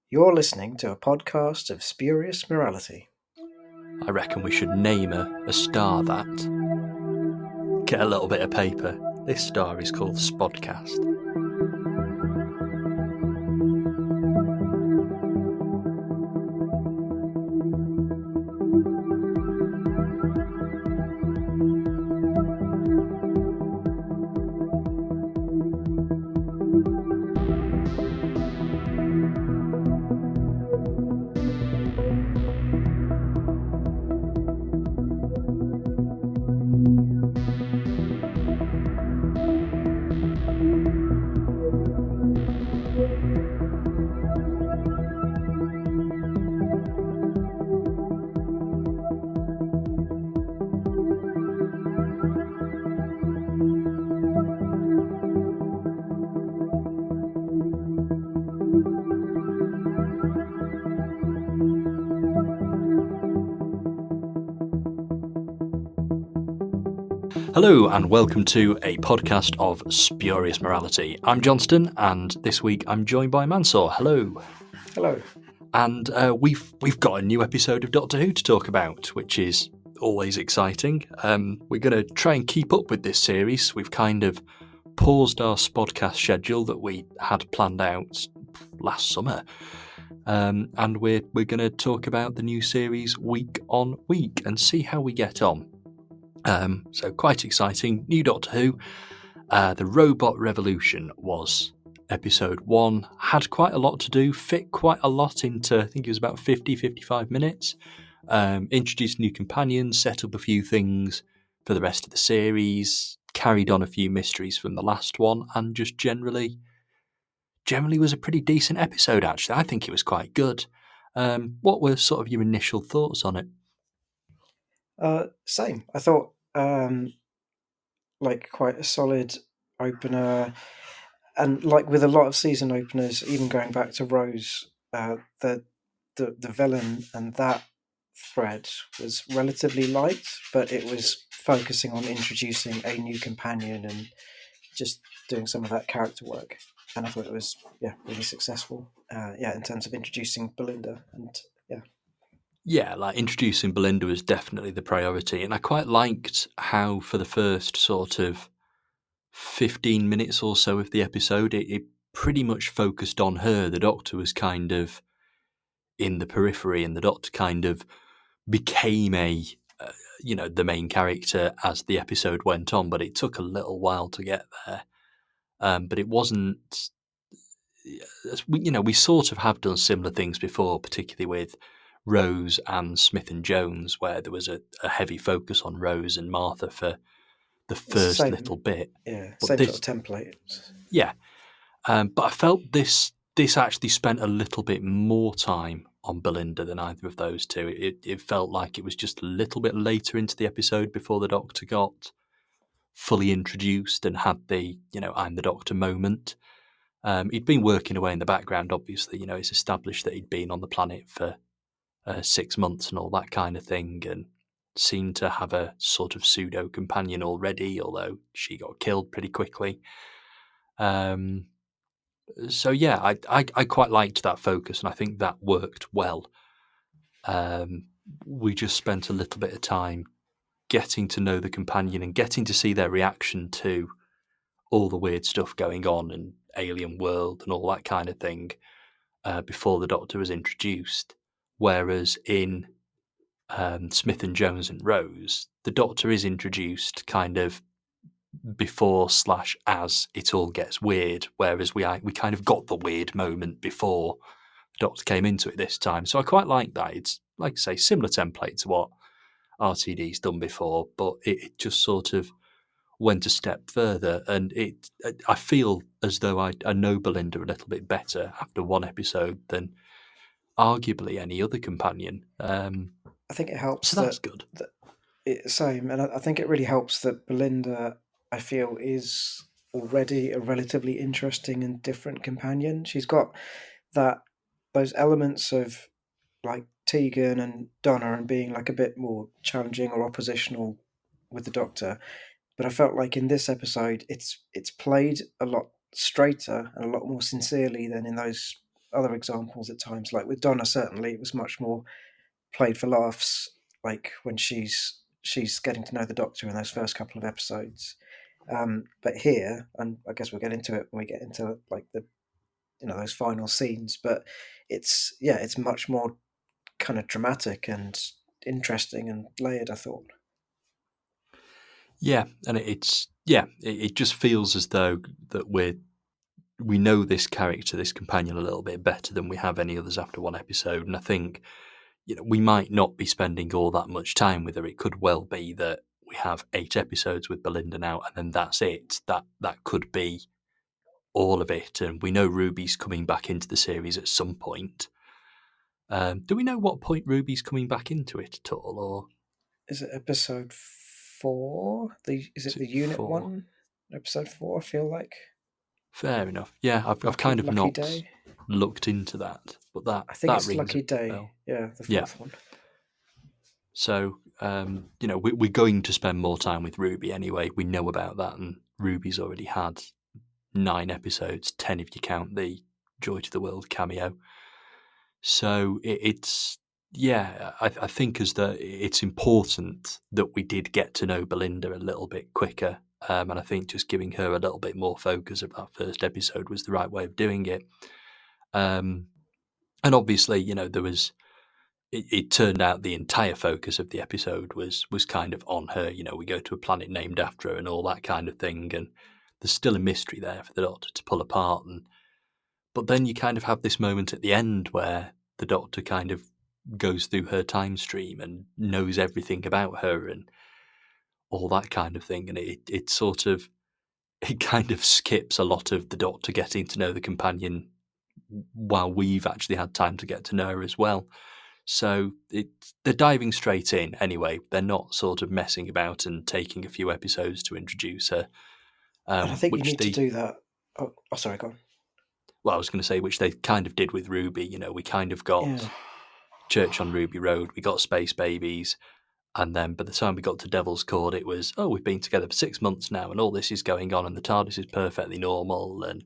You're listening to a podcast of spurious morality. I reckon we should name a star that. Get a little bit of paper. This star is called Spodcast. Hello and welcome to a podcast of spurious morality. I'm Johnstone, and this week I'm joined by Mansoor. Hello. Hello. And we've got a new episode of Doctor Who to talk about, which is always exciting. We're going to try and keep up with this series. We've kind of paused our podcast schedule that we had planned out last summer, and we're going to talk about the new series week on week and see how we get on. So quite exciting. New Doctor Who. The Robot Revolution was episode 1. Had quite a lot to do, fit quite a lot into, I think it was about 50-55 minutes. Introduced new companions, set up a few things for the rest of the series, carried on a few mysteries from the last one, and just generally was a pretty decent episode, actually. I think it was quite good. What were sort of your initial thoughts on it? Same. I thought quite a solid opener, and like with a lot of season openers, even going back to Rose, the villain and that thread was relatively light, but it was focusing on introducing a new companion and just doing some of that character work. And I thought it was really successful. In terms of introducing Belinda and Yeah, like introducing Belinda was definitely the priority. And I quite liked how for the first sort of 15 minutes or so of the episode, it pretty much focused on her. The Doctor was kind of in the periphery and the Doctor kind of became the main character as the episode went on. But it took a little while to get there. But it wasn't, we sort of have done similar things before, particularly with Rose and Smith and Jones, where there was a heavy focus on Rose and Martha for the first little bit. Yeah, but same sort of template. Yeah, but I felt this actually spent a little bit more time on Belinda than either of those two. It felt like it was just a little bit later into the episode before the Doctor got fully introduced and had the, I'm the Doctor moment. He'd been working away in the background, obviously. It's established that he'd been on the planet for 6 months and all that kind of thing, and seemed to have a sort of pseudo companion already, although she got killed pretty quickly. So yeah, I quite liked that focus, and I think that worked well. We just spent a little bit of time getting to know the companion and getting to see their reaction to all the weird stuff going on and alien world and all that kind of thing before the Doctor was introduced. Whereas in Smith and Jones and Rose, the Doctor is introduced kind of before / as it all gets weird, whereas we kind of got the weird moment before the Doctor came into it this time. So I quite like that. It's, like I say, similar template to what RTD's done before, but it just sort of went a step further, and I feel as though I know Belinda a little bit better after one episode than arguably any other companion. I think it helps. So that's good. Same, and I think it really helps that Belinda, I feel, is already a relatively interesting and different companion. She's got those elements of like Tegan and Donna and being like a bit more challenging or oppositional with the Doctor, but I felt like in this episode it's played a lot straighter and a lot more sincerely than in those other examples at times. Like with Donna, certainly it was much more played for laughs. Like when she's getting to know the Doctor in those first couple of episodes. But here, and I guess we'll get into it when we get into like the those final scenes. But it's much more kind of dramatic and interesting and layered, I thought. Yeah, and it just feels as though that we know this character, this companion, a little bit better than we have any others after one episode. And I think we might not be spending all that much time with her. It could well be that we have 8 episodes with Belinda now, and then that's it. That could be all of it. And we know Ruby's coming back into the series at some point. Do we know what point Ruby's coming back into it at all, or Is it episode 4? Is is it it the unit 4? one? Episode 4, I feel like. Fair enough. Yeah, I've kind of Lucky not Day. looked into that, but I think that it's rings a Lucky Day. bell. Yeah, the Yeah. fourth one. So, we're going to spend more time with Ruby anyway. We know about that, and Ruby's already had 9 episodes, 10 if you count the Joy to the World cameo. So I think it's important that we did get to know Belinda a little bit quicker, and I think just giving her a little bit more focus of that first episode was the right way of doing it. And obviously, there was. It turned out the entire focus of the episode was kind of on her. We go to a planet named after her and all that kind of thing, and there's still a mystery there for the Doctor to pull apart. But then you kind of have this moment at the end where the Doctor kind of goes through her time stream and knows everything about her and all that kind of thing, and it sort of it kind of skips a lot of the Doctor getting to know the companion while we've actually had time to get to know her as well. So they're diving straight in anyway. They're not sort of messing about and taking a few episodes to introduce her, And I think you which need to do that. Oh, sorry, go on. well, I was going to say, which they kind of did with Ruby. We kind of got Yeah. Church on Ruby Road, we got Space Babies, and then by the time we got to Devil's Court, it was, oh, we've been together for 6 months now, and all this is going on, and the TARDIS is perfectly normal, and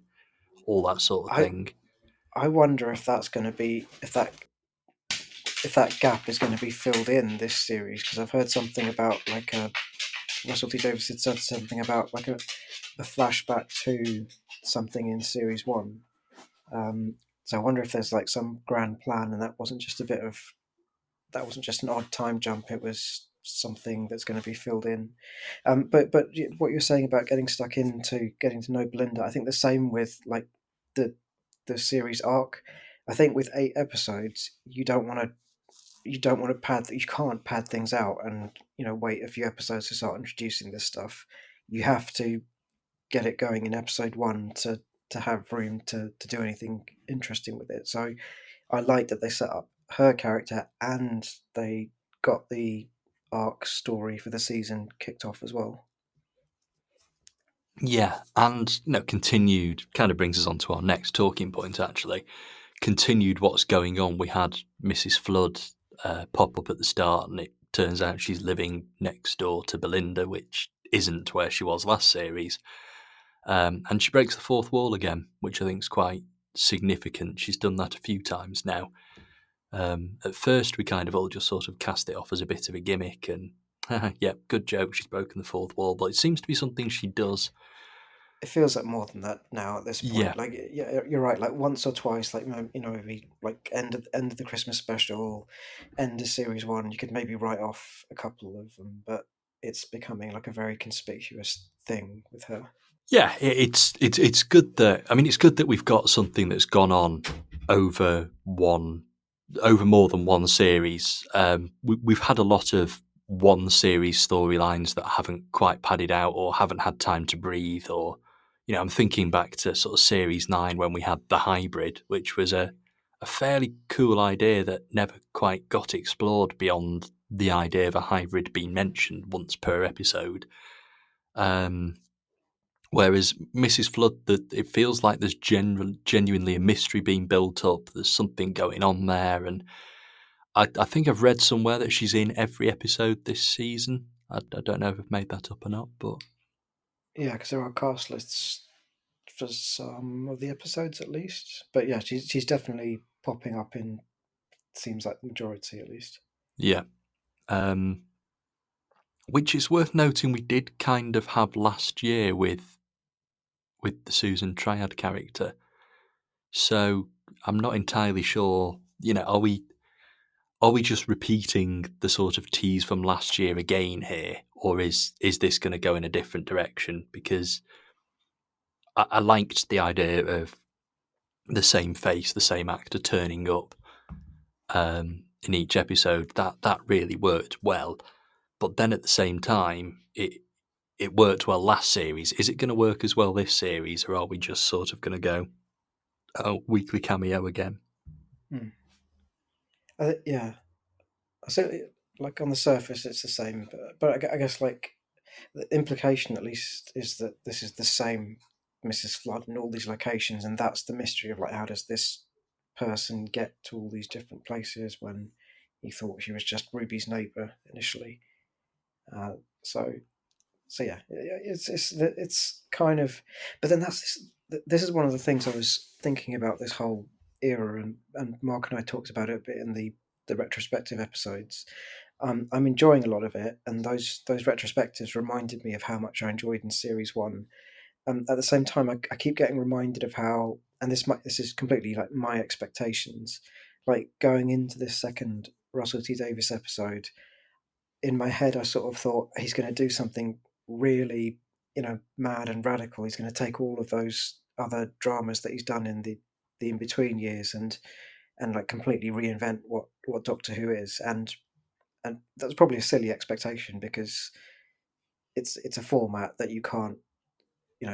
all that sort of I thing. I wonder if that's going to be if that gap is going to be filled in this series, because I've heard something about like Russell T Davies had said something about like a flashback to something in series 1. So I wonder if there's like some grand plan, and that wasn't just an odd time jump. It was something that's going to be filled in. But what you're saying about getting stuck into getting to know Belinda, I think the same with like the series arc. I think with 8 episodes, you can't pad things out and wait a few episodes to start introducing this stuff. You have to get it going in episode 1 to have room to do anything interesting with it. So I like that they set up her character and they got the arc story for the season kicked off as well. Yeah, and continued kind of brings us on to our next talking point. Actually, continued what's going on. We had Mrs. Flood pop up at the start, and it turns out she's living next door to Belinda, which isn't where she was last series. And she breaks the fourth wall again, which I think is quite significant. She's done that a few times now. At first, we kind of all just sort of cast it off as a bit of a gimmick, and yeah, good joke, she's broken the fourth wall. But it seems to be something she does. It feels like more than that now at this Yeah, point. Like, yeah, you're right. Like once or twice, like maybe like end of the Christmas special, end of series 1. You could maybe write off a couple of them, but it's becoming like a very conspicuous thing with her. yeah, it's good that it's good that we've got something that's gone on over more than one series. We've had a lot of one series storylines that haven't quite padded out or haven't had time to breathe. Or, I'm thinking back to sort of series 9 when we had the hybrid, which was a fairly cool idea that never quite got explored beyond the idea of a hybrid being mentioned once per episode. Whereas Mrs. Flood, it feels like there's genuinely a mystery being built up. There's something going on there, and I think I've read somewhere that she's in every episode this season. I don't know if I've made that up or not, but Yeah, because there are cast lists for some of the episodes at least. But yeah, she's definitely popping up in, seems like the majority at least. Yeah. Which is worth noting we did kind of have last year with the Susan Triad character. So I'm not entirely sure, are we just repeating the sort of tease from last year again here, or is this going to go in a different direction? Because I liked the idea of the same face, the same actor turning up in each episode. That really worked well. But then at the same time, it worked well last series. Is it going to work as well this series, or are we just sort of going to go, oh, weekly cameo again? Hmm. Yeah, so like on the surface it's the same, but I guess like the implication at least is that this is the same Mrs. Flood in all these locations, and that's the mystery of like how does this person get to all these different places when he thought she was just Ruby's neighbour initially. Uh, so yeah, it's kind of, but then this is one of the things I was thinking about this whole era, and Mark and I talked about it a bit in the retrospective episodes. I'm enjoying a lot of it, and those retrospectives reminded me of how much I enjoyed in series one. At the same time, I keep getting reminded of how, and this is completely like my expectations, like going into this second Russell T Davies episode. In my head, I sort of thought he's going to do something really, mad and radical. He's going to take all of those other dramas that he's done in the in between years and like completely reinvent what Doctor Who is. And that's probably a silly expectation because it's a format that you can't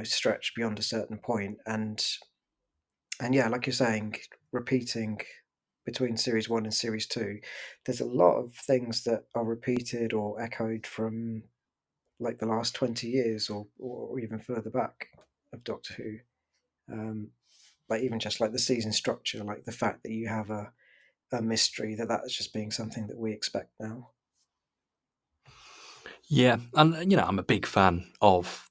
stretch beyond a certain point. And yeah, like you're saying, repeating between series one and series two, there's a lot of things that are repeated or echoed from like the last 20 years or even further back of Doctor Who. Like even just like the season structure, like the fact that you have a mystery that's just being something that we expect now. Yeah, and I'm a big fan of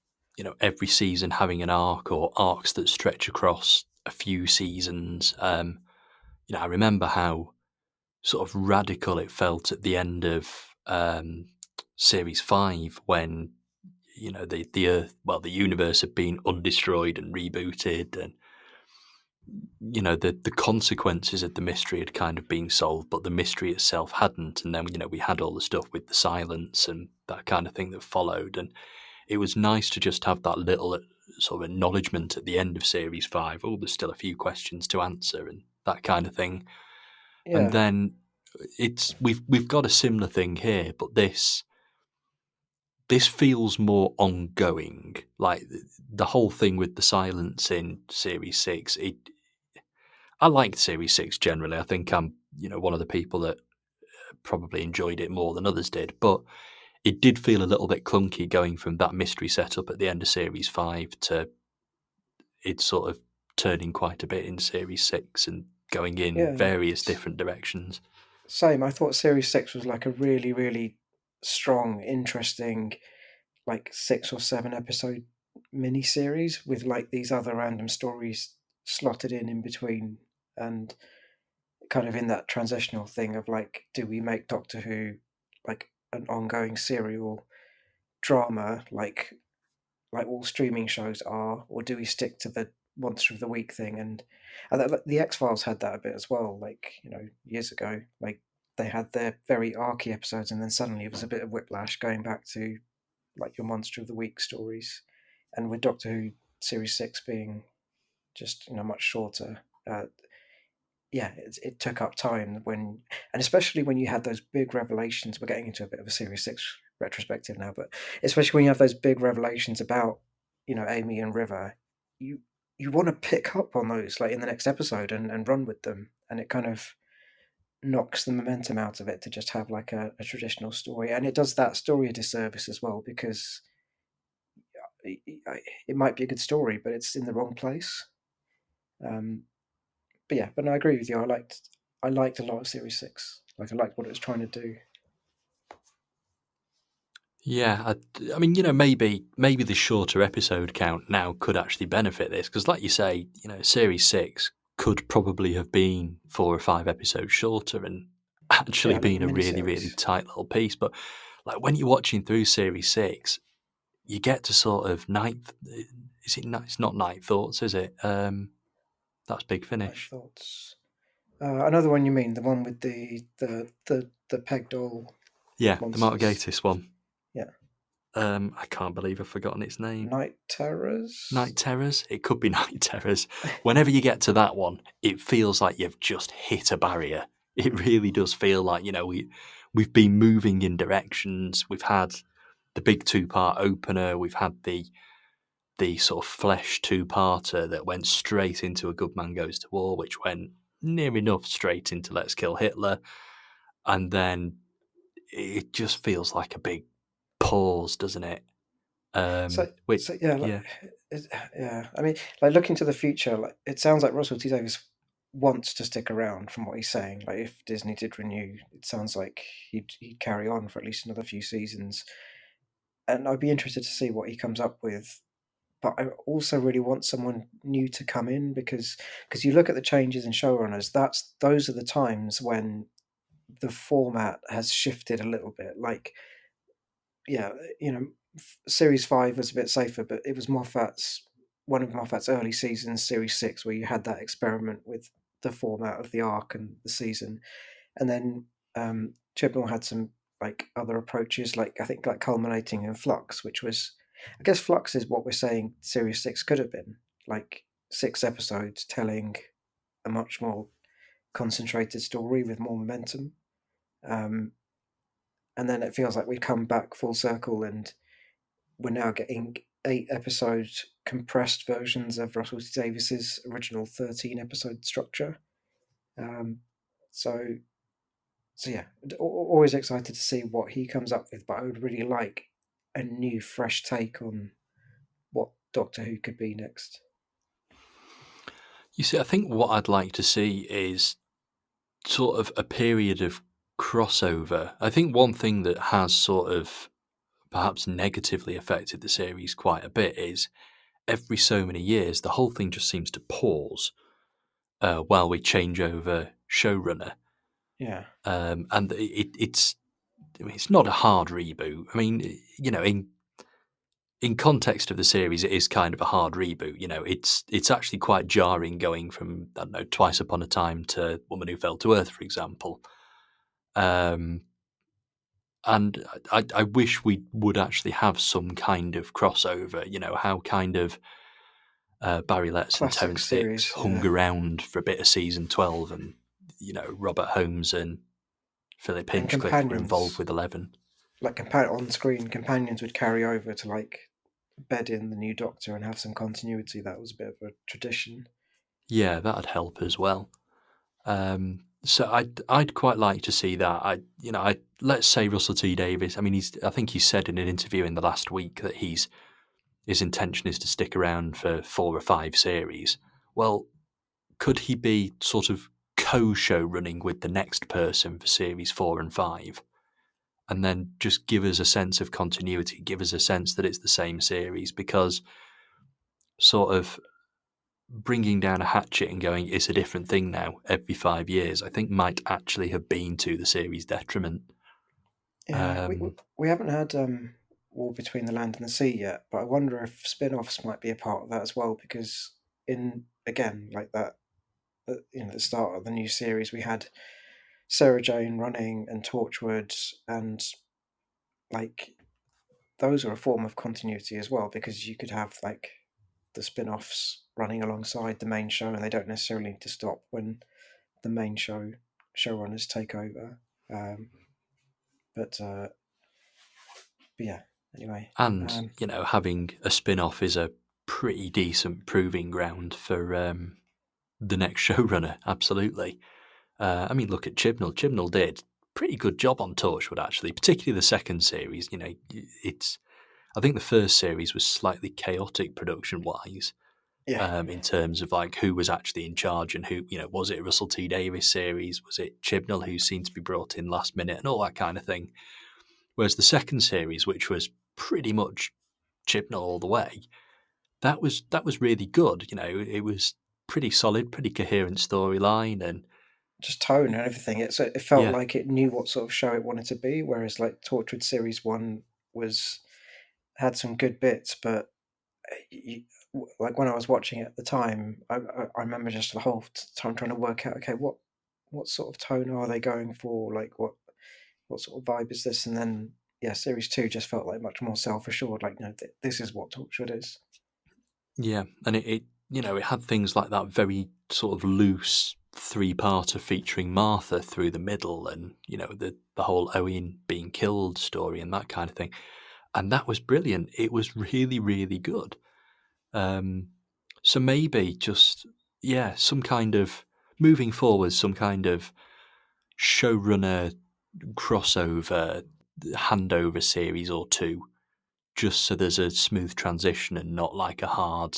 every season having an arc or arcs that stretch across a few seasons. I remember how sort of radical it felt at the end of series five when the Earth, well, the universe had been undestroyed and rebooted, and the consequences of the mystery had kind of been solved, but the mystery itself hadn't. And then we had all the stuff with the silence and that kind of thing that followed, and it was nice to just have that little sort of acknowledgement at the end of series five. Oh, there's still a few questions to answer and that kind of thing. And Yeah, then we've got a similar thing here, but this feels more ongoing. Like the whole thing with the silence in series six. I liked series six generally. I think I'm one of the people that probably enjoyed it more than others did, but it did feel a little bit clunky going from that mystery setup at the end of series five to it sort of turning quite a bit in series six and going in yeah. various different directions. Same. I thought series six was like a really, really strong, interesting, like 6 or 7 episode mini series with like these other random stories slotted in between, and kind of in that transitional thing of like, do we make Doctor Who like an ongoing serial drama like all streaming shows are, or do we stick to the Monster of the Week thing? And the X Files had that a bit as well, like years ago. Like they had their very archy episodes, and then suddenly it was a bit of whiplash going back to like your Monster of the Week stories. And with Doctor Who series six being just much shorter, yeah, it took up time when, and especially when you had those big revelations. We're getting into a bit of a series six retrospective now, but especially when you have those big revelations about Amy and River, you you want to pick up on those like in the next episode and run with them, and it kind of knocks the momentum out of it to just have like a traditional story, and it does that story a disservice as well because it might be a good story, but it's in the wrong place. Um, but yeah, but no, I agree with you. I liked a lot of Series Six. Like I liked what it was trying to do. Yeah, I mean, maybe the shorter episode count now could actually benefit this because, like you say, Series 6 could probably have been 4 or 5 episodes shorter and actually Yeah, like been a really, really miniseries. tight little piece. But like when you're watching through Series 6, you get to sort of ninth. Is it? It's not Night Thoughts, is it? That's Big My Finish. thoughts. Another one you mean, the one with the peg doll Yeah, the monsters. Margatis one. Yeah. I can't believe I've forgotten its name. Night Terrors? Night Terrors? It could be Night Terrors. Whenever you get to that one, it feels like you've just hit a barrier. It really does feel like, we've been moving in directions. We've had the big 2-part opener, we've had the sort of flesh 2-parter that went straight into A Good Man Goes to War, which went near enough straight into Let's Kill Hitler. And then it just feels like a big pause, doesn't it? So, Which, so yeah, like, yeah. yeah. I mean, like looking to the future, like it sounds like Russell T Davies wants to stick around. From what he's saying, like if Disney did renew, it sounds like he'd carry on for at least another few seasons. And I'd be interested to see what he comes up with. But I also really want someone new to come in because you look at the changes in showrunners. Those are the times when the format has shifted a little bit. Like, yeah, Series 5 was a bit safer, but it was one of Moffat's early seasons, Series 6, where you had that experiment with the format of the arc and the season. And then Chibnall had some like other approaches, like I think like culminating in Flux, which was, I guess Flux is what we're saying Series 6 could have been, like 6 episodes telling a much more concentrated story with more momentum. Um, and then it feels like we've come back full circle and we're now getting 8 episode compressed versions of Russell T Davis's original 13 episode structure. Um, so, so yeah, always excited to see what he comes up with. But I would really like a new, fresh take on what Doctor Who could be next. You see, I think what I'd like to see is sort of a period of crossover. I think one thing that has sort of perhaps negatively affected the series quite a bit is every so many years the whole thing just seems to pause while we change over showrunner. Yeah, And it's I mean, it's not a hard reboot. I mean, in context of the series, it is kind of a hard reboot. It's actually quite jarring going from, I don't know, Twice Upon a Time to Woman Who Fell to Earth, for example. Um, and I wish we would actually have some kind of crossover. How kind of Barry Letts and classic Terence Dicks series. hung Yeah, around for a bit of season 12, and Robert Holmes and Philip and Hinchcliffe were involved companions, with 11. like on screen companions would carry over to like bed in the new Doctor and have some continuity. That was a bit of a tradition. Yeah, that'd help as well. So I'd quite like to see that. Let's say Russell T Davies. I mean, I think he said in an interview in the last week that his intention is to stick around for 4 or 5 series. Well, could he be sort of co-show running with the next person for series 4 and 5, and then just give us a sense of continuity, give us a sense that it's the same series? Because sort of bringing down a hatchet and going, it's a different thing now every 5 years, I think might actually have been to the series' detriment. Yeah, Um, we haven't had War Between the Land and the Sea yet, but I wonder if spin-offs might be a part of that as well. Because in again, like that, the start of the new series, we had Sarah Jane running and Torchwood, and like those are a form of continuity as well because you could have like the spin-offs running alongside the main show, and they don't necessarily need to stop when the main showrunners take over. Um, but, uh, but yeah, anyway. and, Um, having a spin off is a pretty decent proving ground for the next showrunner, absolutely. I mean, look at Chibnall. Chibnall did pretty good job on Torchwood, actually, particularly the second series. It's I think the first series was slightly chaotic production wise, yeah, in terms of like who was actually in charge and who, was it a Russell T Davies series? Was it Chibnall who seemed to be brought in last minute and all that kind of thing? Whereas the second series, which was pretty much Chibnall all the way, that was really good. It was pretty solid, pretty coherent storyline, and Just tone and everything. It felt yeah, like it knew what sort of show it wanted to be, whereas like Torchwood Series 1 was had some good bits, but you, like when I was watching it at the time, I remember just the whole time trying to work out, okay, what sort of tone are they going for? Like what sort of vibe is this? And then yeah, series 2 just felt like much more self assured. Like no, this is what Torchwood is. yeah, and it had things like that very sort of loose three-parter featuring Martha through the middle, and the whole Owen being killed story and that kind of thing, and that was brilliant. It was really, really good. Um, so maybe just some kind of moving forward, some kind of showrunner crossover handover series or two, just so there's a smooth transition and not like a hard.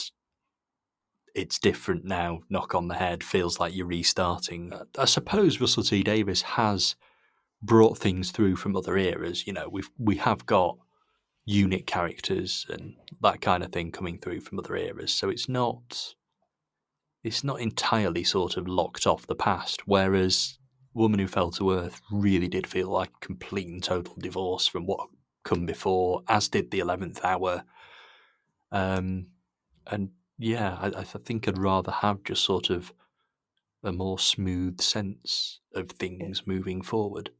It's different now. Knock on the head. Feels like you're restarting. I suppose Russell T Davies has brought things through from other eras. We have got unit characters and that kind of thing coming through from other eras. So it's not entirely sort of locked off the past. Whereas Woman Who Fell to Earth really did feel like a complete and total divorce from what come before, as did the 11th Hour. Um, and yeah, I think I'd rather have just sort of a more smooth sense of Yeah. things moving forward.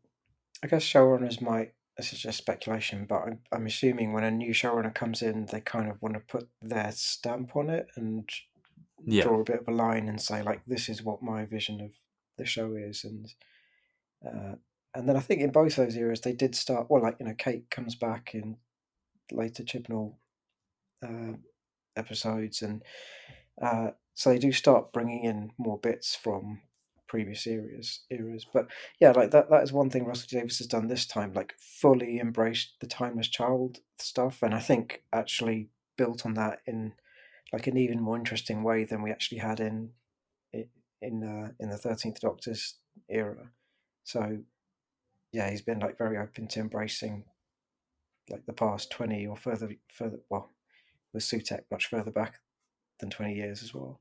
I guess showrunners might. This is just speculation, but I'm assuming when a new showrunner comes in, they kind of want to put their stamp on it and Yeah, draw a bit of a line and say like, this is what my vision of the show is, uh, and then I think in both those eras they did start. Well, like Kate comes back in later Chibnall uh, episodes, and so they do start bringing in more bits from previous eras. But yeah, like that is one thing Russell Davis has done this time, like fully embraced the timeless child stuff, and I think actually built on that in like an even more interesting way than we actually had in the 13th Doctor's era. So yeah, he's been like very open to embracing like the past 20 or further. Well, with Sutek much further back than 20 years as well.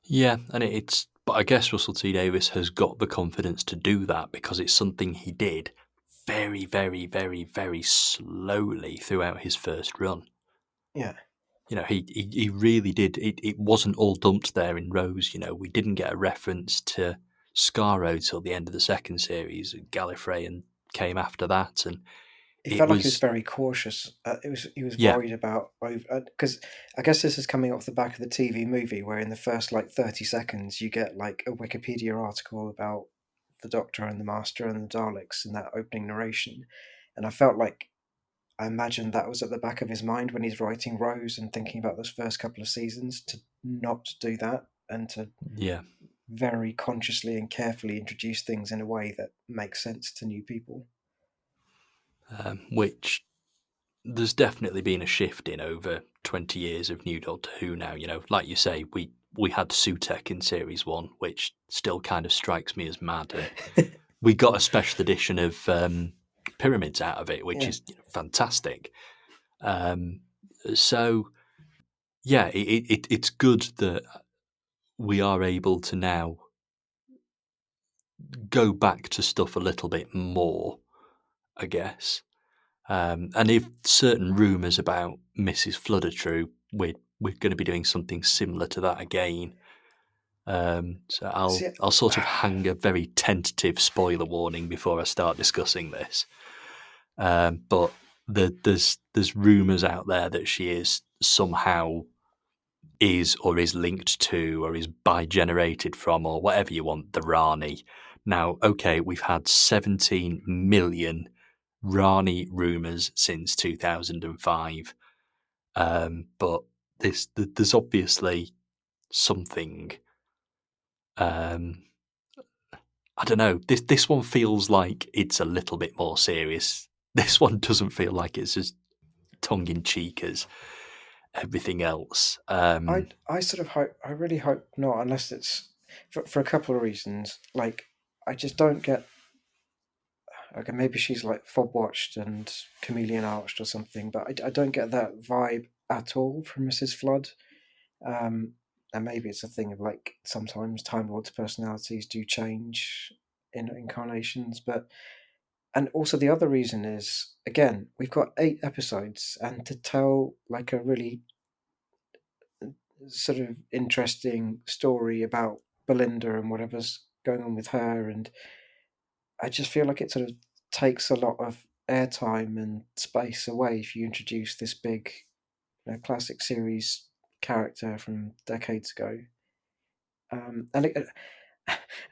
yeah, and but I guess Russell T Davis has got the confidence to do that because it's something he did very, very, very, very slowly throughout his first run. Yeah, He really did. It wasn't all dumped there in Rose. We didn't get a reference to Skaro till the end of the second series. Gallifrey and came after that, and he it felt like he was was very cautious. He was yeah, worried about because I guess this is coming off the back of the TV movie where in the first like 30 seconds you get like a Wikipedia article about the Doctor and the Master and the Daleks in that opening narration, and I felt like I imagined that was at the back of his mind when he's writing Rose and thinking about those first couple of seasons to not do that and to yeah, very consciously and carefully introduce things in a way that makes sense to new people. which there's definitely been a shift in over 20 years of New Doctor Who now. Like you say, we had Sutek in Series 1, which still kind of strikes me as mad. And we got a special edition of Pyramids out of it, which Yeah, is fantastic. Um, so, yeah, it's good that we are able to now go back to stuff a little bit more, I guess. And if certain rumours about Mrs. Flood are true, we're going to be doing something similar to that again. So I'll see, I'll sort of hang a very tentative spoiler warning before I start discussing this. But there's rumours out there that she is somehow is linked to or is bi-generated from or whatever you want the Rani. Now, okay, we've had 17 million Rani rumours since 2005, but there's obviously something. Um, I don't know. This one feels like it's a little bit more serious. This one doesn't feel like it's as tongue in cheek as everything else. I sort of hope. I really hope not, unless it's for a couple of reasons. Like, I just don't get. Okay, maybe she's like fob watched and chameleon arched or something, but I don't get that vibe at all from Mrs. Flood. Um, and maybe it's a thing of like sometimes Time Lord's personalities do change in incarnations, but and also the other reason is again we've got 8 episodes, and to tell like a really sort of interesting story about Belinda and whatever's going on with her, and I just feel like it sort of takes a lot of airtime and space away if you introduce this big classic series character from decades ago. And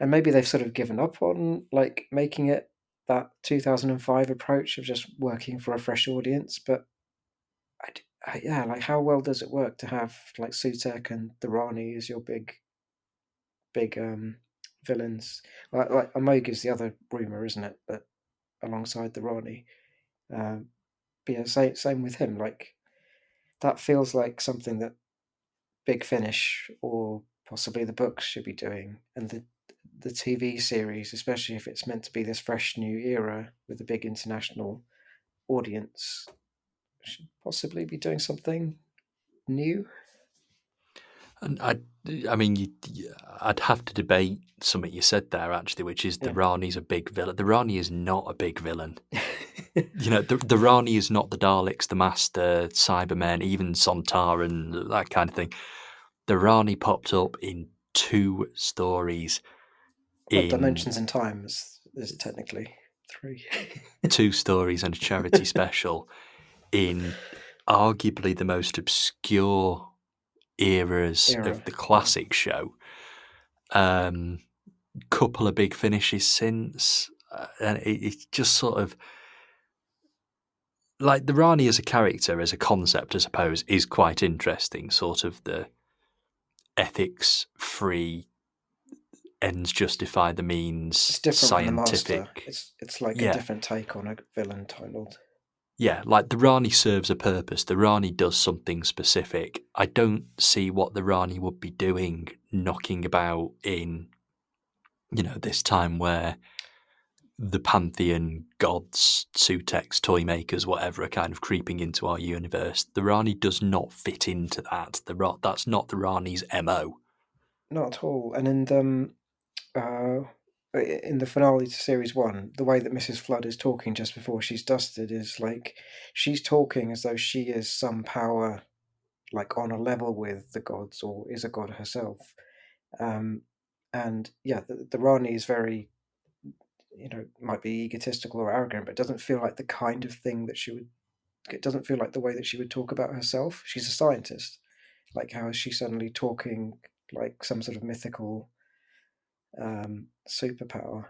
and maybe they've sort of given up on like making it that 2005 approach of just working for a fresh audience. But yeah, like how well does it work to have like Sutek and the Rani as your big villains? Like Amog is the other rumor, isn't it? But alongside the Rani, um, but yeah, same with him. Like that feels like something that Big Finish or possibly the books should be doing, and the TV series, especially if it's meant to be this fresh new era with a big international audience, should possibly be doing something new. And I mean, I'd have to debate something you said there actually, which is the Yeah. Rani's a big villain. The Rani is not a big villain. The Rani is not the Daleks, the Master, Cybermen, even Sontaran, that kind of thing. The Rani popped up in 2 stories, Well, in Dimensions in Time is technically 3. 2 stories and a charity special, in arguably the most obscure eras Era. of the Yeah. classic show. Couple of big finishes since, and it's just sort of like the Rani as a character, as a concept, I suppose, is quite interesting. Sort of the ethics free, ends justify the It's means, different from the Master. scientific. It's like a Yeah, different take on a villain titled. yeah, like the Rani serves a purpose. The Rani does something specific. I don't see what the Rani would be doing knocking about in, this time where the pantheon gods, Sutex, toy makers, whatever, are kind of creeping into our universe. The Rani does not fit into that. That's not the Rani's MO. Not at all. And uh, in the finale to series 1, the way that Mrs. Flood is talking just before she's dusted is like she's talking as though she is some power, like on a level with the gods, or is a god herself. Um, and yeah, the Rani is very, might be egotistical or arrogant, but it doesn't feel like the kind of thing that she would. It doesn't feel like the way that she would talk about herself. She's a scientist. Like, how is she suddenly talking like some sort of mythical superpower?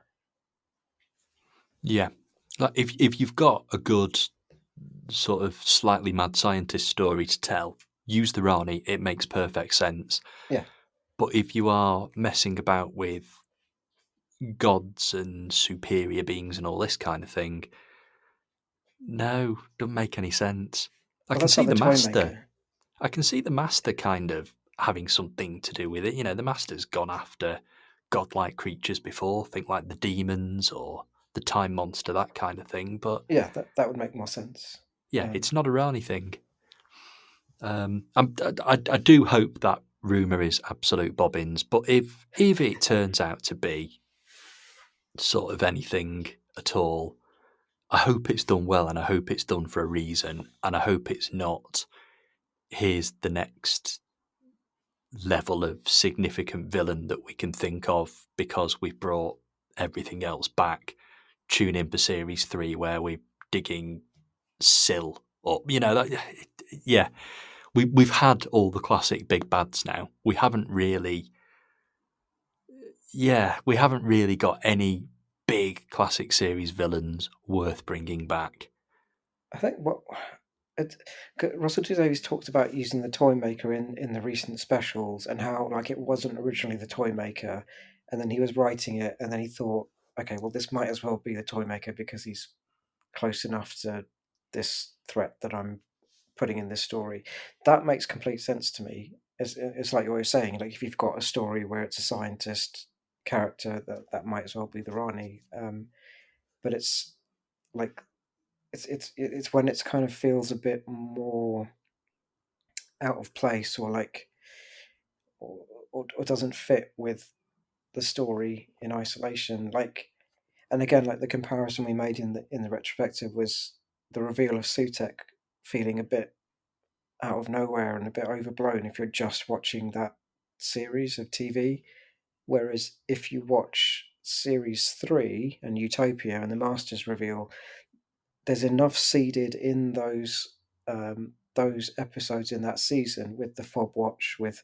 Yeah, like if you've got a good sort of slightly mad scientist story to tell, use the Rani. It makes perfect sense. Yeah, But if you are messing about with gods and superior beings and all this kind of thing, no, doesn't make any sense. I well, can that's like see the the toy master. maker. I can see the master kind of having something to do with it. The master's gone after godlike creatures before, think like the demons or the time monster, that kind of thing. But Yeah, that would make more sense. yeah, Um, it's not a Rani thing. I do hope that rumor is absolute bobbins, but if it turns out to be sort of anything at all, I hope it's done well, and I hope it's done for a reason, and I hope it's not here's the next level of significant villain that we can think of because we've brought everything else back. Tune in for series 3 where we're digging Sill up. Yeah, we've had all the classic big bads now. We haven't really got any big classic series villains worth bringing back. I think it, Russell T Davies talked about using the toy maker in the recent specials, and how like it wasn't originally the toy maker, and then he was writing it, and then he thought, okay, well, this might as well be the toy maker because he's close enough to this threat that I'm putting in this story. That makes complete sense to me. It's like you were saying, like if you've got a story where it's a scientist character, that might as well be the Rani. But it's like it's when it's kind of feels a bit more out of place, or like or doesn't fit with the story in isolation. Like, and again, like the comparison we made in the retrospective was the reveal of Sutek feeling a bit out of nowhere and a bit overblown if you're just watching that series of TV. Whereas if you watch series 3 and Utopia and the Masters reveal, there's enough seeded in those episodes in that season, with the fob watch, with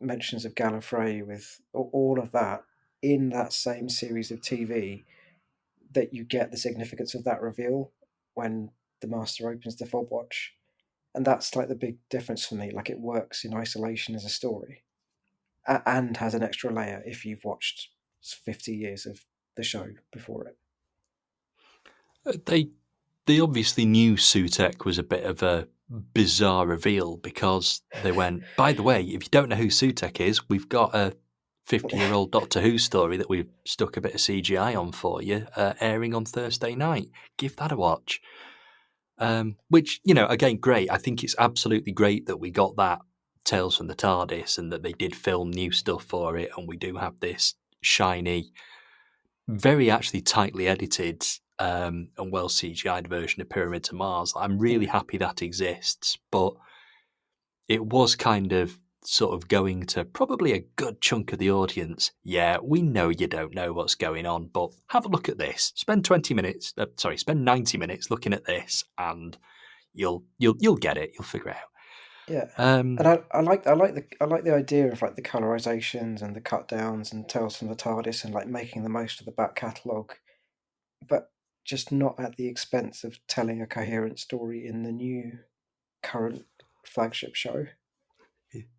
mentions of Gallifrey, with all of that in that same series of TV, that you get the significance of that reveal when the Master opens the fob watch. And that's like the big difference for me. Like, it works in isolation as a story, and has an extra layer if you've watched 50 years of the show before it. They obviously knew Sutek was a bit of a bizarre reveal because they went, by the way, if you don't know who Sutek is, we've got a 50-year-old Doctor Who story that we've stuck a bit of CGI on for you, airing on Thursday night. Give that a watch. Which, again, great. I think it's absolutely great that we got that Tales from the TARDIS and that they did film new stuff for it, and we do have this shiny, very actually tightly edited and well CGI'd version of Pyramid to Mars. I'm really Yeah, happy that exists, but it was kind of sort of going to probably a good chunk of the audience. Yeah, we know you don't know what's going on, but have a look at this. Spend 90 minutes looking at this, and you'll get it. You'll figure it out. yeah. And Um, I like the idea of like the colorizations and the cut downs and Tales from the TARDIS, and like making the most of the back catalogue, but just not at the expense of telling a coherent story in the new current flagship show.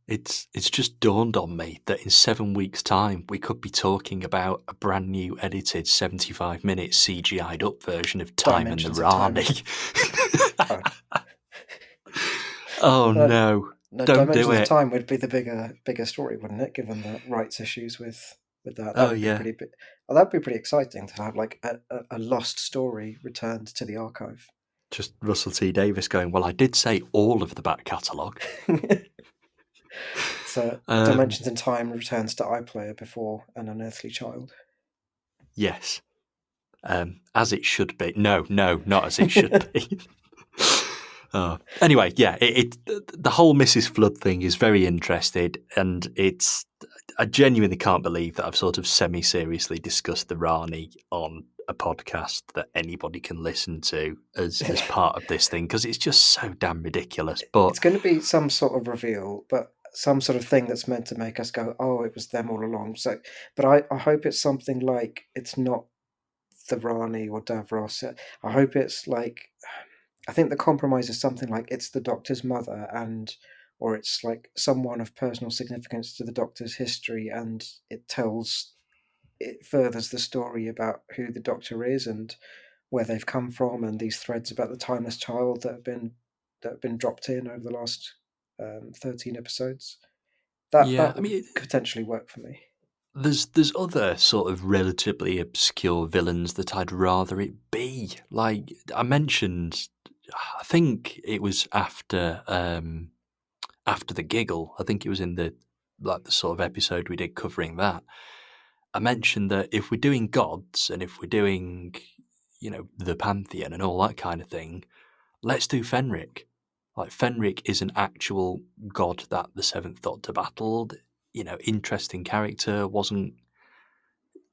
it's just dawned on me that in 7 weeks' time we could be talking about a brand new edited 75-minute CGI'd up version of Time and the Dimensions of Time. Rani. Oh, Oh no, no! no, Don't do Dimensions of it. Time would be the bigger story, wouldn't it? Given the rights issues with that, that Oh would be yeah, pretty big. Well, that'd be pretty exciting to have like a lost story returned to the archive. just Russell T Davis going. Well, I did say all of the back catalogue. So Um, Dimensions in Time returns to iPlayer before An Unearthly Child. yes, as it should be. No, not as it should be. Anyway, yeah, the whole Mrs. Flood thing is very interested, and I genuinely can't believe that I've sort of semi-seriously discussed the Rani on a podcast that anybody can listen to as part of this thing, because it's just so damn ridiculous. But It's going to be some sort of reveal, but some sort of thing that's meant to make us go, "Oh, it was them all along." So, but I hope it's something like it's not the Rani or Davros. I hope it's like, I think the compromise is something like it's the Doctor's mother, and or it's like someone of personal significance to the Doctor's history, and it furthers the story about who the Doctor is and where they've come from, and these threads about the timeless child that have been dropped in over the last 13 episodes. yeah, That I would mean, potentially work for me. there's other sort of relatively obscure villains that I'd rather it be. Like I mentioned, I think it was after the giggle. I think it was in the sort of episode we did covering that. I mentioned that if we're doing gods and if we're doing, the pantheon and all that kind of thing, let's do Fenric. Like Fenric is an actual god that the Seventh Doctor battled. Interesting character. Wasn't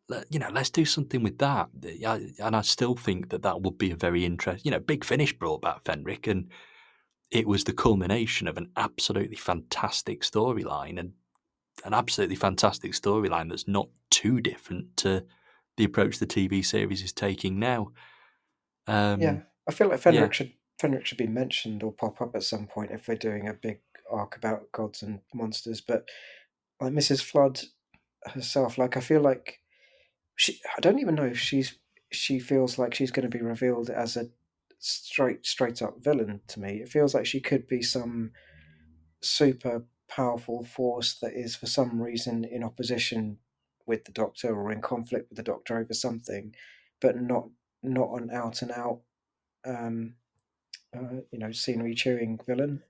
let's do something with that. And I still think that would be a very interesting. Big Finish brought back Fenric, and it was the culmination of an absolutely fantastic storyline, and an absolutely fantastic storyline that's not too different to the approach the TV series is taking now. Yeah, Um, I feel like yeah, Fenric should be mentioned or pop up at some point if we're doing a big arc about gods and monsters. But like Mrs. Flood herself, like I feel like I don't even know if she feels like she's going to be revealed as a straight up villain to me. It feels like she could be some super powerful force that is for some reason in opposition with the Doctor or in conflict with the Doctor over something, but not an out and out, scenery chewing villain.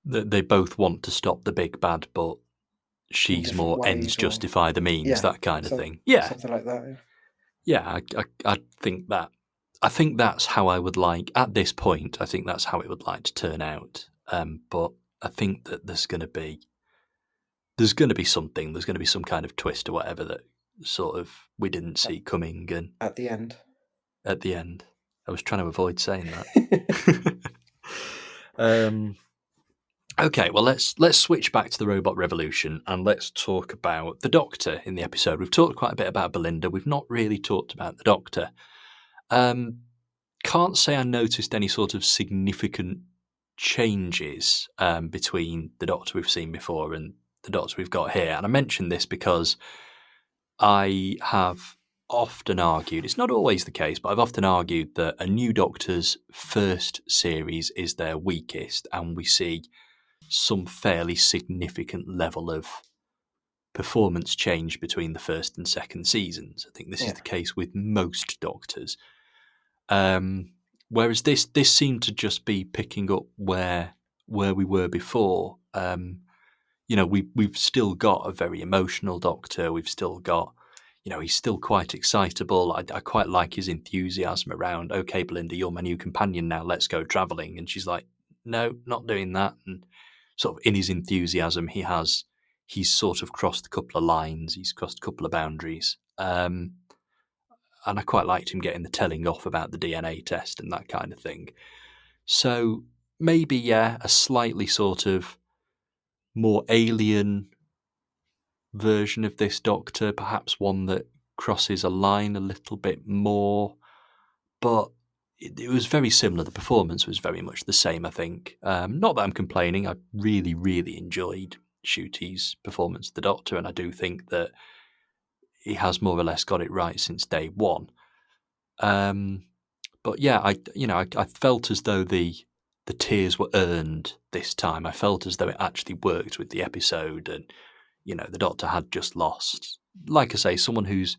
They both want to stop the big bad, but In she's different more ends ways, or justify the means, yeah, that kind of thing. Yeah, something like that. yeah. I think that. I think that's how I would like at this point. I think that's how it would like to turn out. But I think that there's going to be something. There's going to be some kind of twist or whatever that sort of we didn't see coming, and At the end. at the end, I was trying to avoid saying that. Okay, well let's switch back to the robot revolution and let's talk about the Doctor in the episode. We've talked quite a bit about Belinda. We've not really talked about the Doctor. Can't say I noticed any sort of significant changes between the Doctor we've seen before and the Doctor we've got here. And I mention this because I have often argued, it's not always the case, but I've often argued that a new Doctor's first series is their weakest, and we see some fairly significant level of performance change between the first and second seasons. I think this is the case with most Doctors. Whereas this seemed to just be picking up where we were before. We've still got a very emotional Doctor. We've still got, he's still quite excitable. I quite like his enthusiasm around, okay, Belinda, you're my new companion now, let's go travelling. And she's like, no, not doing that. And sort of in his enthusiasm, he's sort of crossed a couple of lines. He's crossed a couple of boundaries. And I quite liked him getting the telling off about the DNA test and that kind of thing. So maybe, yeah, a slightly sort of more alien version of this Doctor, perhaps one that crosses a line a little bit more. But it was very similar. The performance was very much the same, I think. Not that I'm complaining. I really, really enjoyed Nshute's performance of the Doctor, and I do think that he has more or less got it right since day one. But yeah, I felt as though the tears were earned this time. I felt as though it actually worked with the episode, and the Doctor had just lost, like I say, someone who's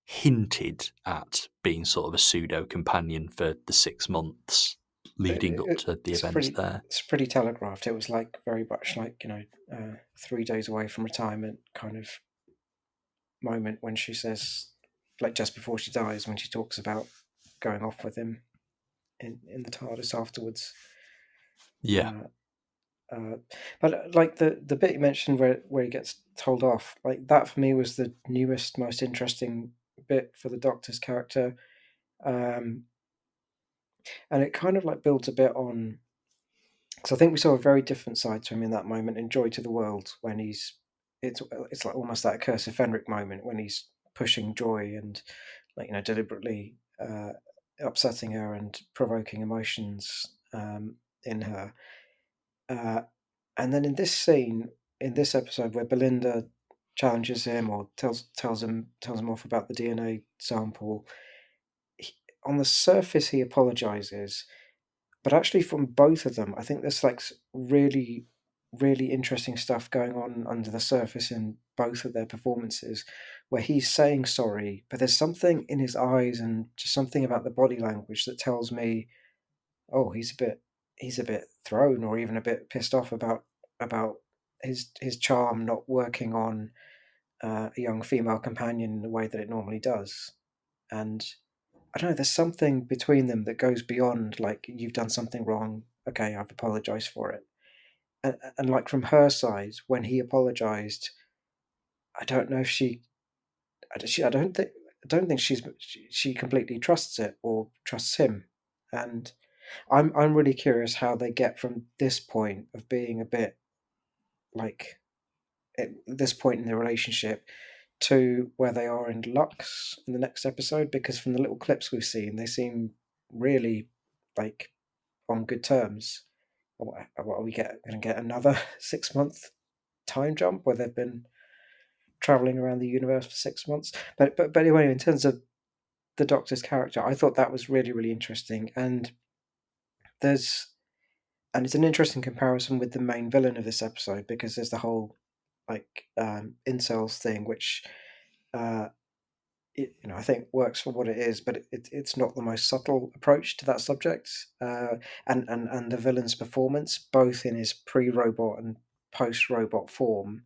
hinted at being sort of a pseudo companion for the 6 months leading up to the events there. It's pretty telegraphed. It was like very much like 3 days away from retirement kind of moment when she says, like just before she dies, when she talks about going off with him in the TARDIS afterwards. Yeah. But like the bit you mentioned where he gets told off, like that for me was the newest, most interesting bit for the Doctor's character. And it kind of like builds a bit on, because I think we saw a very different side to him in that moment in Joy to the World, when it's like almost that Curse of Fenric moment when he's pushing Joy and deliberately upsetting her and provoking emotions in her. And then in this scene, in this episode where Belinda challenges him or tells him off about the DNA sample, on the surface he apologizes, but actually from both of them, I think there's like really, really interesting stuff going on under the surface in both of their performances, where he's saying sorry, but there's something in his eyes and just something about the body language that tells me, oh, he's a bit thrown or even a bit pissed off about his charm not working on a young female companion in the way that it normally does. And I don't know, there's something between them that goes beyond like, you've done something wrong, okay, I've apologized for it. And like from her side, when he apologized, I don't know if I don't think she completely trusts it or trusts him. And I'm really curious how they get from this point of being a bit like at this point in the relationship to where they are in Lux in the next episode, because from the little clips we've seen, they seem really like on good terms. What are we going to get another 6 month time jump where they've been traveling around the universe for 6 months? But anyway, in terms of the Doctor's character, I thought that was really, really interesting, and it's an interesting comparison with the main villain of this episode, because there's the whole like incels thing, which I think works for what it is, but it's not the most subtle approach to that subject. And the villain's performance, both in his pre-robot and post-robot form,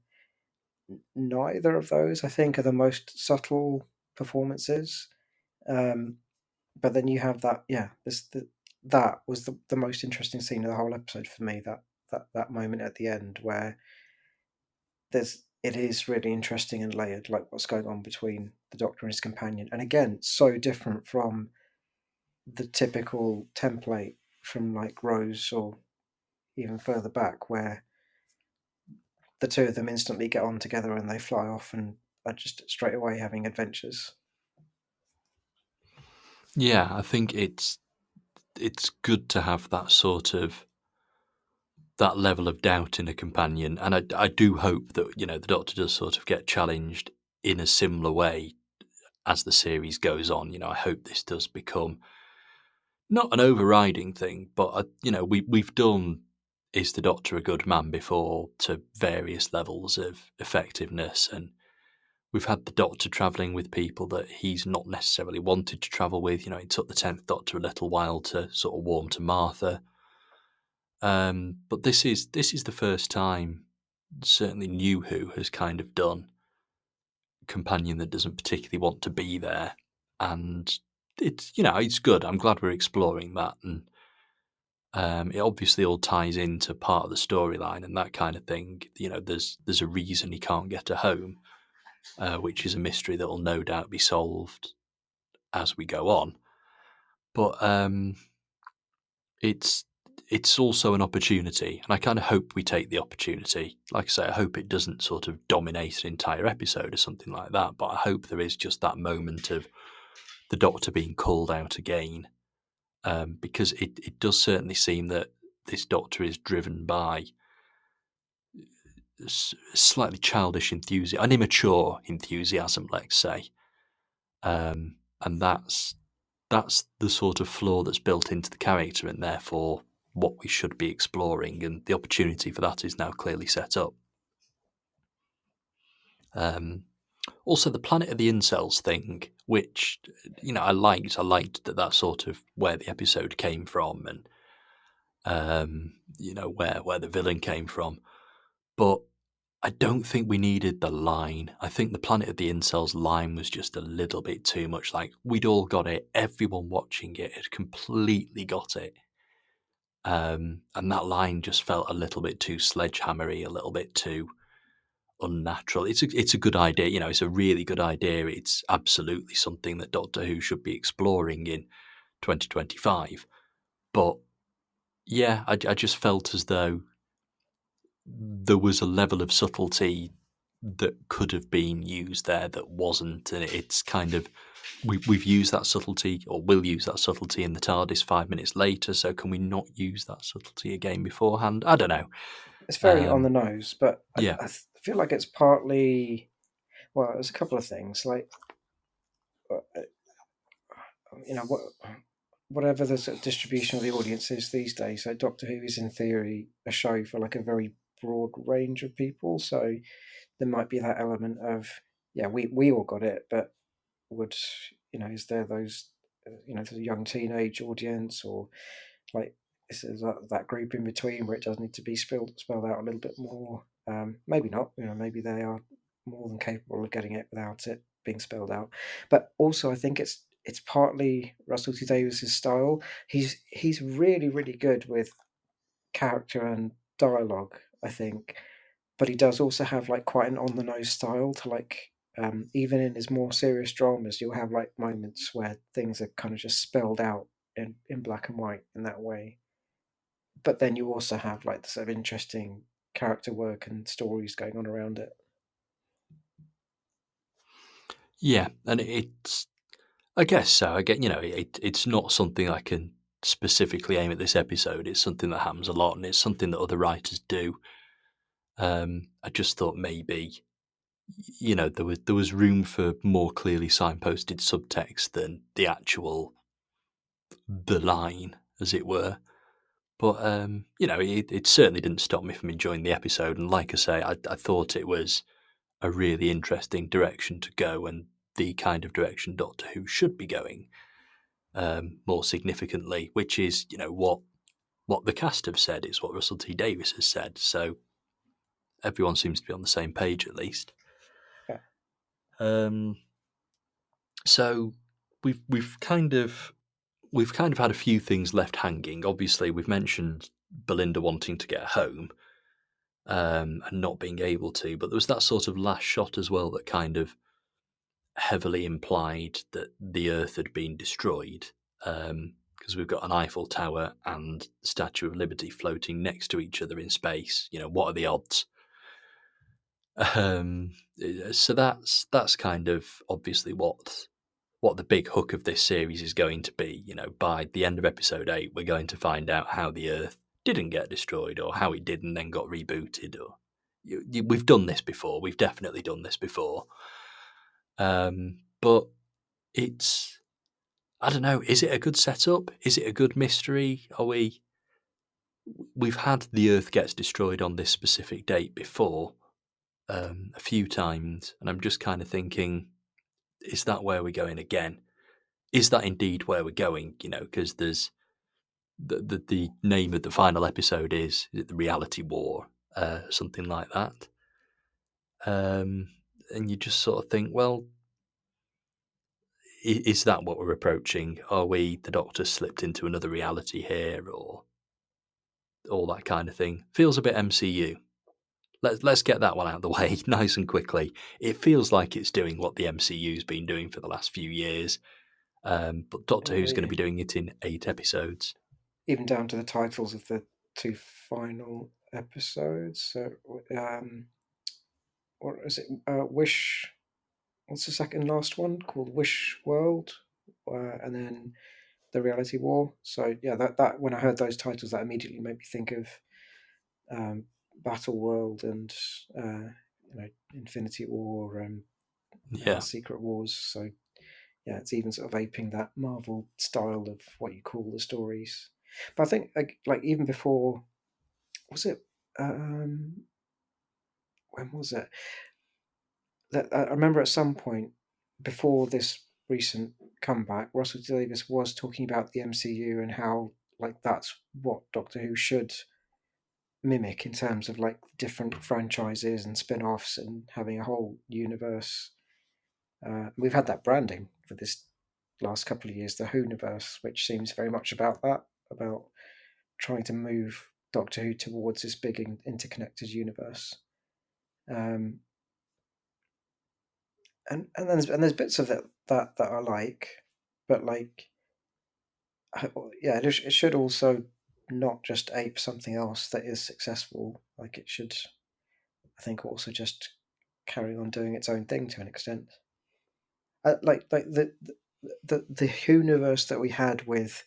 neither of those I think are the most subtle performances. Um, but then you have that, yeah, that was the most interesting scene of the whole episode for me. That moment at the end where it is really interesting and layered, like what's going on between the Doctor and his companion. And again, so different from the typical template from like Rose or even further back, where the two of them instantly get on together and they fly off and are just straight away having adventures. Yeah, I think it's good to have that sort of that level of doubt in a companion, and I do hope that the Doctor does sort of get challenged in a similar way as the series goes on. I hope this does become not an overriding thing, but we've done is the Doctor a good man before to various levels of effectiveness, and we've had the Doctor travelling with people that he's not necessarily wanted to travel with. It took the 10th Doctor a little while to sort of warm to Martha. But this is the first time, certainly New Who has kind of done a companion that doesn't particularly want to be there, and it's good. I'm glad we're exploring that, and it obviously all ties into part of the storyline and that kind of thing. There's a reason he can't get a home, which is a mystery that will no doubt be solved as we go on. But it's also an opportunity, and I kind of hope we take the opportunity. Like I say, I hope it doesn't sort of dominate an entire episode or something like that, but I hope there is just that moment of the Doctor being called out again, because it does certainly seem that this Doctor is driven by slightly childish enthusiasm, an immature enthusiasm, let's say, and that's the sort of flaw that's built into the character, and therefore what we should be exploring, and the opportunity for that is now clearly set up. Also, the Planet of the Incels thing, which I liked that sort of where the episode came from, and where the villain came from, but I don't think we needed the line. I think the Planet of the Incels line was just a little bit too much. Like, we'd all got it. Everyone watching it had completely got it. And that line just felt a little bit too sledgehammery, a little bit too unnatural. It's a good idea. It's a really good idea. It's absolutely something that Doctor Who should be exploring in 2025. But yeah, I just felt as though there was a level of subtlety that could have been used there that wasn't, and it's kind of we've used that subtlety, or will use that subtlety in the TARDIS 5 minutes later. So can we not use that subtlety again beforehand? I don't know. It's very on the Um, nose, but yeah, I feel like it's partly, well, there's a couple of things like uh, what whatever the sort of distribution of the audience is these days. So Doctor Who is in theory a show for like a very broad range of people. So there might be that element of, yeah, we all got it, but would is there those the young teenage audience, or like is there that group in between where it does need to be spelled out a little bit more? Maybe not. Maybe they are more than capable of getting it without it being spelled out. But also, I think it's partly Russell T Davies's style. He's really really good with character and dialogue, I think, but he does also have like quite an on the nose style to like. Even in his more serious dramas, you'll have like moments where things are kind of just spelled out in black and white in that way. But then you also have like the sort of interesting character work and stories going on around it. yeah, and I guess so. I get it's not something I can specifically aim at this episode. It's something that happens a lot, and it's something that other writers do. I just thought maybe there was room for more clearly signposted subtext than the line, as it were. But it certainly didn't stop me from enjoying the episode. And like I say, I thought it was a really interesting direction to go, and the kind of direction Doctor Who should be going, more significantly, which is, what the cast have said, it's what Russell T Davies has said. So everyone seems to be on the same page, at least. Yeah. So we've kind of had a few things left hanging. Obviously, we've mentioned Belinda wanting to get home, and not being able to, but there was that sort of last shot as well that kind of heavily implied that the Earth had been destroyed, because we've got an Eiffel Tower and the Statue of Liberty floating next to each other in space. What are the odds? So that's kind of obviously what the big hook of this series is going to be. By the end of episode 8, we're going to find out how the Earth didn't get destroyed, or how it did and then got rebooted. Or we've done this before. We've definitely done this before. But it's, I don't know. Is it a good setup? Is it a good mystery? We've had the Earth gets destroyed on this specific date before, a few times, and I'm just kind of thinking, is that where we're going again? Is that indeed where we're going? Because there's the name of the final episode is the Reality War, something like that. And you just sort of think, well, is that what we're approaching? Are we, the Doctor, slipped into another reality here, or all that kind of thing? Feels a bit MCU. Let's get that one out of the way nice and quickly. It feels like it's doing what the MCU's been doing for the last few years, but Doctor Who's going to be doing it in 8 episodes. Even down to the titles of the 2 final episodes. So, what is it? Wish. What's the second last one called? Wish World, and then the Reality War. So yeah, that when I heard those titles, that immediately made me think of Battle World and Infinity War and Secret Wars. So yeah, it's even sort of aping that Marvel style of what you call the stories. But I think like even before, was it? When was it? That I remember at some point before this recent comeback, Russell T Davies was talking about the MCU and how like that's what Doctor Who should mimic in terms of like different franchises and spin-offs and having a whole universe. We've had that branding for this last couple of years, the Whoniverse, which seems very much about that, about trying to move Doctor Who towards this big interconnected universe. And there's bits of it that I like, but like, yeah, it should also not just ape something else that is successful. Like it should, I think, also just carry on doing its own thing to an extent. Like the universe that we had with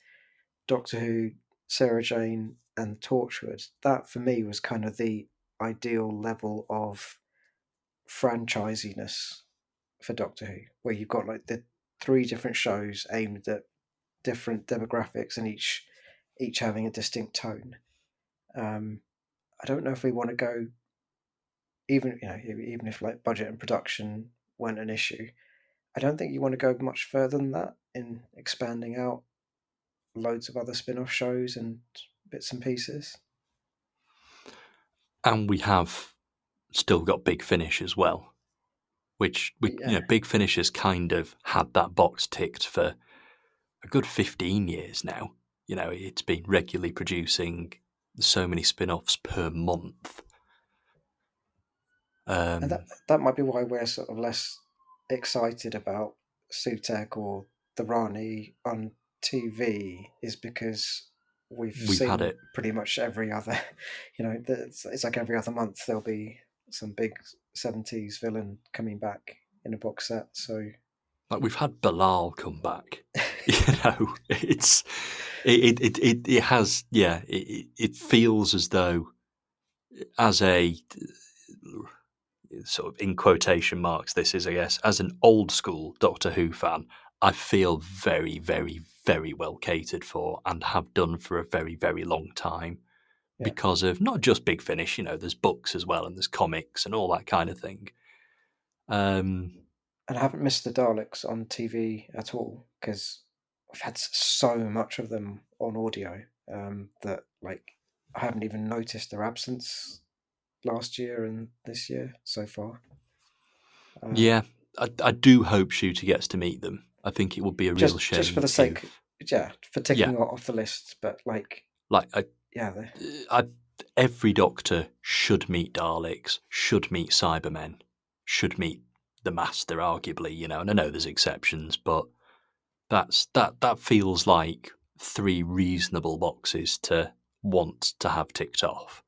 Doctor Who, Sarah Jane, and Torchwood. That for me was kind of the ideal level of franchisiness for Doctor Who, where you've got like the 3 different shows aimed at different demographics and each having a distinct tone. I don't know if we want to go, even if like budget and production weren't an issue. I don't think you want to go much further than that in expanding out loads of other spin-off shows and bits and pieces. And we have still got Big Finish as well, which Big Finish has kind of had that box ticked for a good 15 years now. It's been regularly producing so many spin-offs per month. And that might be why we're sort of less excited about Sutek or the Rani on TV, is because we've seen had it pretty much every other, it's like every other month there'll be some big 70s villain coming back in a box set. So like we've had Bilal come back. It's it has, yeah, it feels as though, as a sort of in quotation marks, this is, I guess, as an old school Doctor Who fan, I feel very, very, very well catered for, and have done for a very, very long time, because of not just Big Finish. There's books as well, and there's comics and all that kind of thing. and I haven't missed the Daleks on TV at all because I've had so much of them on audio that like I haven't even noticed their absence last year and this year so far. Yeah, I do hope Shooter gets to meet them. I think it would be a real Just for shame the sake, if, yeah, for yeah, ticking off the list. But like, like yeah, I, every Doctor should meet Daleks, should meet Cybermen, should meet the Master, arguably, you know. And I know there's exceptions, but that feels like 3 reasonable boxes to want to have ticked off.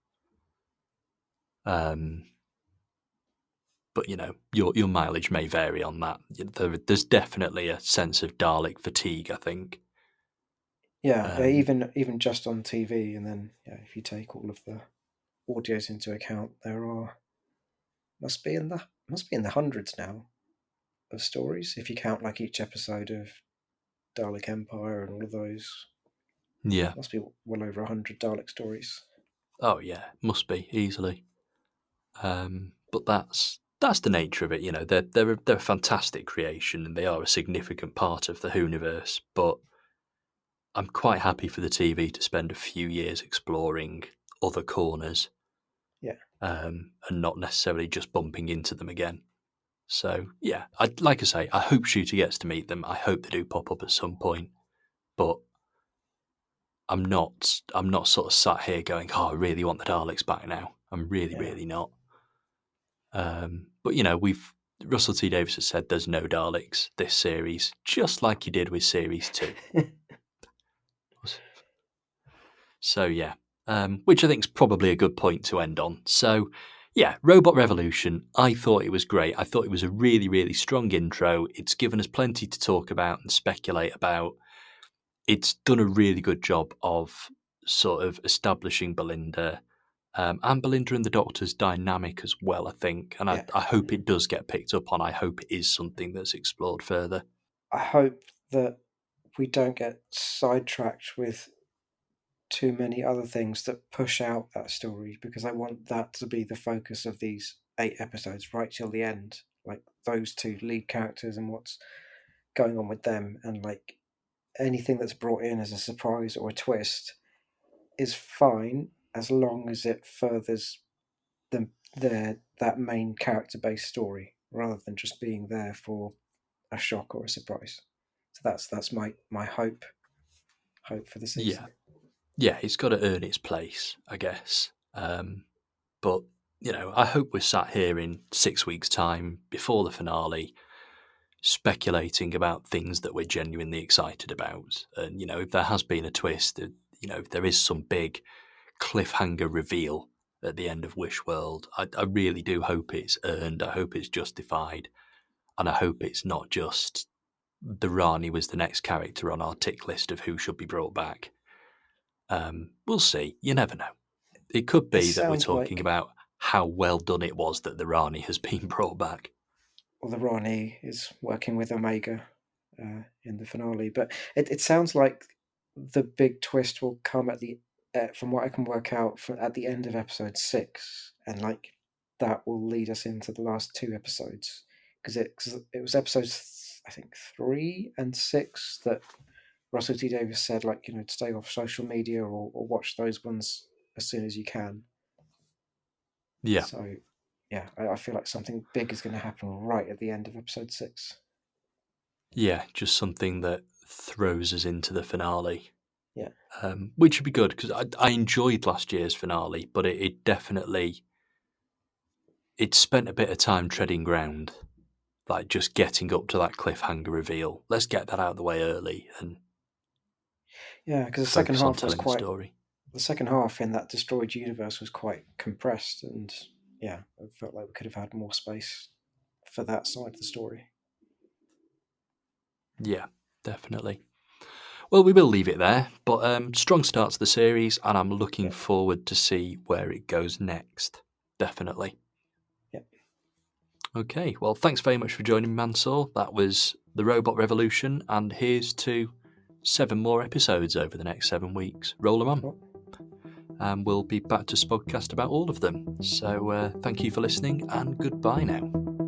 But you know, your mileage may vary on that. There's definitely a sense of Dalek fatigue, I think. yeah, Um, even just on TV, and then yeah, if you take all of the audios into account, there are must be in the hundreds now of stories if you count like each episode of Dalek Empire and all of those. yeah. Must be well over 100 Dalek stories. Oh yeah, must be easily. But that's the nature of it. You know, they're a fantastic creation and they are a significant part of the Whoniverse. But I'm quite happy for the TV to spend a few years exploring other corners, Yeah, and not necessarily just bumping into them again. So yeah, like I say, I hope Shooter gets to meet them. I hope they do pop up at some point. But I'm not sort of sat here going, oh, I really want the Daleks back now. I'm really, yeah. really not. But you know, Russell T Davies has said there's no Daleks this series, just like he did with series 2. So yeah, which I think is probably a good point to end on. So yeah, Robot Revolution. I thought it was great. I thought it was a really, really strong intro. It's given us plenty to talk about and speculate about. It's done a really good job of sort of establishing Belinda. And Belinda and the Doctor's dynamic as well, I think. And Yeah, I hope it does get picked up on. I hope it is something that's explored further. I hope that we don't get sidetracked with too many other things that push out that story because I want that to be the focus of these 8 episodes right till the end. Like those two lead characters and what's going on with them, and like anything that's brought in as a surprise or a twist is fine as long as it furthers the that main character based story rather than just being there for a shock or a surprise. So that's my hope for the season. Yeah. Yeah, it's got to earn its place, I guess. But, you know, I hope we're sat here in 6 weeks' time before the finale speculating about things that we're genuinely excited about. And, you know, if there has been a twist, you know, if there is some big cliffhanger reveal at the end of Wish World, I really do hope it's earned. I hope it's justified. And I hope it's not just the Rani was the next character on our tick list of who should be brought back. We'll see. You never know. It could It be that we're sounds talking like about how well done it was that the Rani has been brought back. well, the Rani is working with Omega in the finale, but it sounds like the big twist will come at the from what I can work out at the end of episode 6, and like that will lead us into the last 2 episodes because it was episodes I think 3 and 6 that Russell T Davies said like to stay off social media or watch those ones as soon as you can. Yeah, So yeah, I feel like something big is going to happen right at the end of episode 6. yeah, just something that throws us into the finale, Yeah, which would be good because I enjoyed last year's finale, but it definitely it spent a bit of time treading ground, like just getting up to that cliffhanger reveal. Let's get that out of the way early and yeah, because focus on telling the story. the second half in that destroyed universe was quite compressed, and yeah, I felt like we could have had more space for that side of the story. Yeah, definitely. Well, we will leave it there, but strong start to the series, and I'm looking Yeah, forward to see where it goes next. Definitely. yeah. Okay, well, thanks very much for joining me, Mansoor. That was The Robot Revolution, and here's to 7 more episodes over the next 7 weeks. Roll them on. Cool. And we'll be back to Spodcast about all of them. So thank you for listening, and goodbye now.